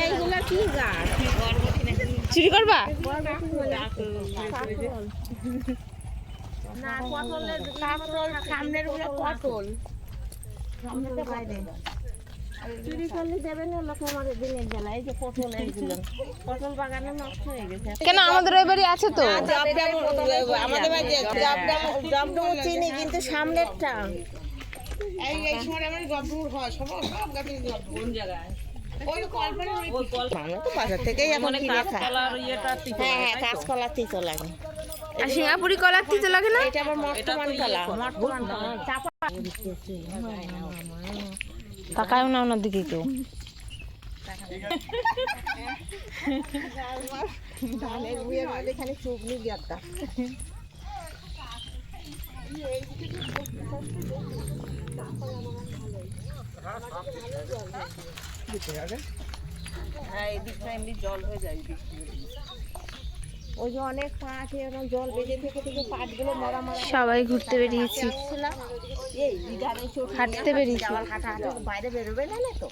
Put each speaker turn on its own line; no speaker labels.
এইগুলা কি গাছ?
চুরি করবা?
না, পটলের কাঁকরোল সামনের গুলো পটল। চুরি করলে দেবেন লোক আমাদের দিনের বেলা। এই যে পটল, এইগুলো পটল বাগানে নষ্ট হয়ে গেছে।
কেন আমাদের ওই বাড়ি আছে তো।
আমাদের বাড়িতে জবডুমুর চিনি, কিন্তু সামনেরটা
এই সময় আমার জবডুমুর হয় সব গাছে জবডুমুর। কোন জায়গায়? ওই কল্পনা
আমরা তো বাজার থেকেই এখন কিনে খাই। হ্যাঁ হ্যাঁ, কাঁচকলা তিতো লাগে।
আর সিঙ্গাপুরি কলার তিতো লাগে না?
এটা আবার মর্তমান কলা, মর্তমান কলা চাপা।
তাকায়ও না ওনার দিকে কেউ।
ধানের বিয়ের মধ্যে খালি চুগনি দিয়াটা। হ্যাঁ, এদিকটা এমনি জল হয়ে যায়। ওই যে অনেক পাট, এরকম জল বেঁধে থেকে থেকে পাটগুলো মরা মরা।
সবাই ঘুরতে বেরিয়েছি,
এই
হাঁটতে বেরিয়েছি।
হাঁটা হাঁটা বাইরে বেরোবে না তো।